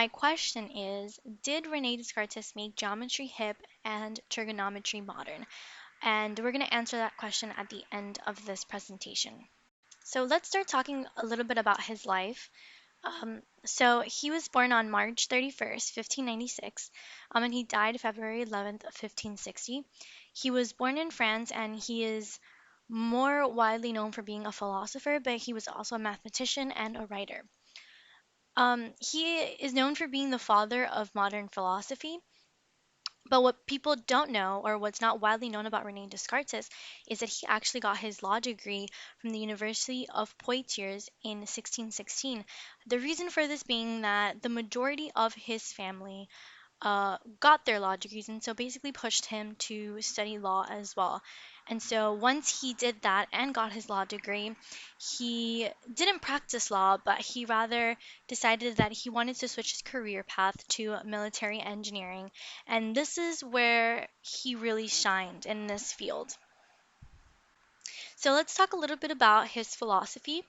my question is, did René Descartes make geometry hip and trigonometry modern? And we're going to answer that question at the end of this presentation. So let's start talking a little bit about his life. So he was born on March 31st, 1596, and he died February 11th, 1560. He was born in France, and he is more widely known for being a philosopher, but he was also a mathematician and a writer. He is known for being the father of modern philosophy. But what people don't know, or what's not widely known about René Descartes, is that he actually got his law degree from the University of Poitiers in 1616. The reason for this being that the majority of his family got their law degrees, and so basically pushed him to study law as well. And so once he did that and got his law degree, he didn't practice law, but he rather decided that he wanted to switch his career path to military engineering. And this is where he really shined in this field. So let's talk a little bit about his philosophy.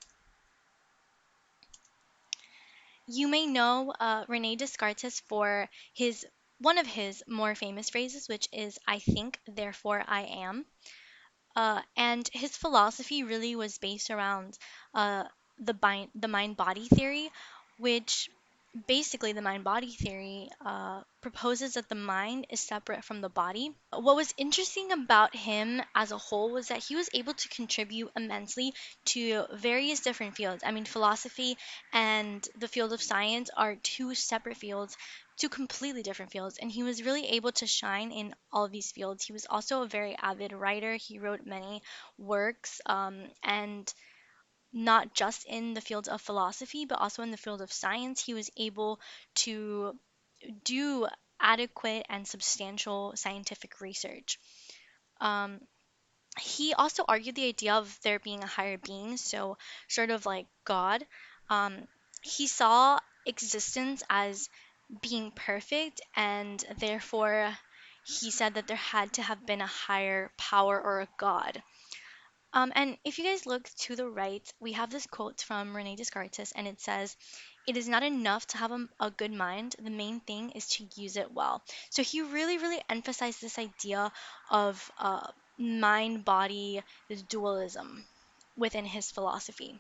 You may know René Descartes for his one of his more famous phrases, which is "I think, therefore I am." And his philosophy really was based around uh, the mind-body theory, which basically the mind-body theory proposes that the mind is separate from the body. What was interesting about him as a whole was that he was able to contribute immensely to various different fields. I mean, philosophy and the field of science are two separate fields, two completely different fields, and he was really able to shine in all of these fields. He was also a very avid writer. He wrote many works, and not just in the field of philosophy, but also in the field of science. He was able to do adequate and substantial scientific research. Um, he also argued the idea of there being a higher being, so sort of like God. Um, he saw existence as being perfect, and therefore he said that there had to have been a higher power or a God. And if you guys look to the right, we have this quote from René Descartes, and it says, "It is not enough to have a good mind. The main thing is to use it well." So he really, really emphasized this idea of mind-body dualism within his philosophy.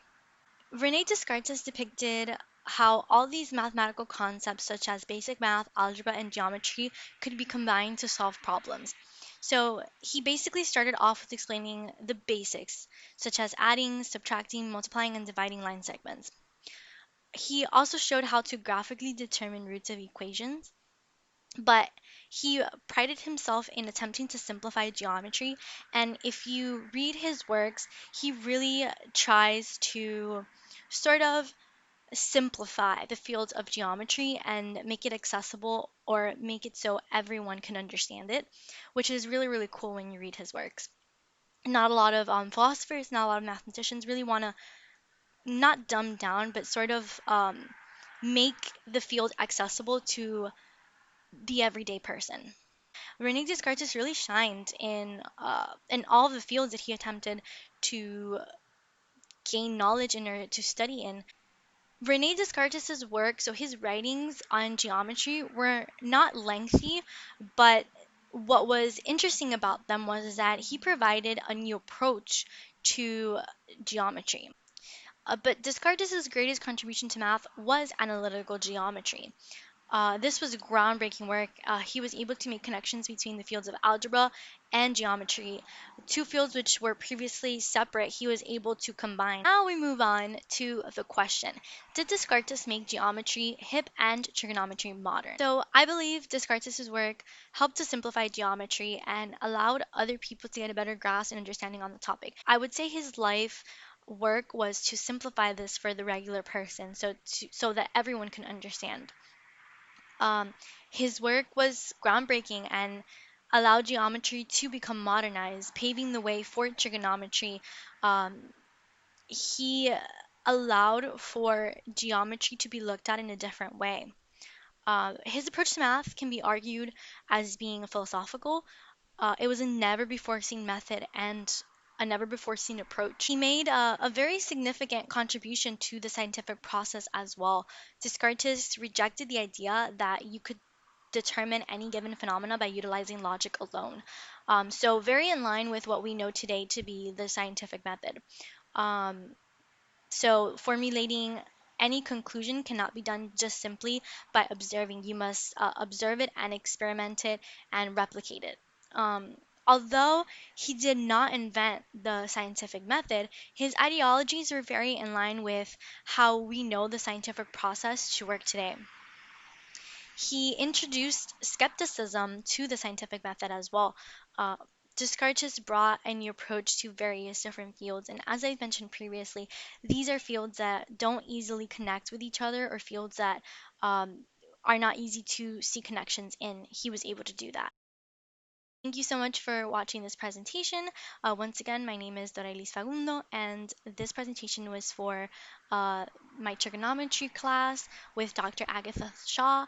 René Descartes depicted how all these mathematical concepts, such as basic math, algebra, and geometry, could be combined to solve problems. So he basically started off with explaining the basics, such as adding, subtracting, multiplying, and dividing line segments. He also showed how to graphically determine roots of equations, but he prided himself in attempting to simplify geometry. And if you read his works, he really tries to sort of simplify the field of geometry and make it accessible or make it so everyone can understand it, which is really, really cool when you read his works. Not a lot of philosophers, not a lot of mathematicians really want to not dumb down, but sort of make the field accessible to the everyday person. René Descartes really shined in all of the fields that he attempted to gain knowledge in or to study in. René Descartes' work, so his writings on geometry were not lengthy, but what was interesting about them was that he provided a new approach to geometry. But Descartes' greatest contribution to math was analytical geometry. This was groundbreaking work. He was able to make connections between the fields of algebra and geometry, two fields which were previously separate. He was able to combine. Now we move on to the question: did Descartes make geometry hip and trigonometry modern? So I believe Descartes' work helped to simplify geometry and allowed other people to get a better grasp and understanding on the topic. I would say his life work was to simplify this for the regular person, so that everyone can understand. Um, his work was groundbreaking and allowed geometry to become modernized, paving the way for trigonometry. Um, he allowed for geometry to be looked at in a different way. His approach to math can be argued as being philosophical. It was a never before seen method, and a never before seen approach. He made a very significant contribution to the scientific process as well. Descartes rejected the idea that you could determine any given phenomena by utilizing logic alone. So, very in line with what we know today to be the scientific method. Um, so, formulating any conclusion cannot be done just simply by observing. You must observe it and experiment it and replicate it. Although he did not invent the scientific method, his ideologies are very in line with how we know the scientific process to work today. He introduced skepticism to the scientific method as well. Uh, Descartes brought a new approach to various different fields, and as I mentioned previously, these are fields that don't easily connect with each other or fields that are not easy to see connections in. He was able to do that. Thank you so much for watching this presentation. Once again, my name is Dorailys Fagundo, and this presentation was for my trigonometry class with Dr. Agatha Shaw.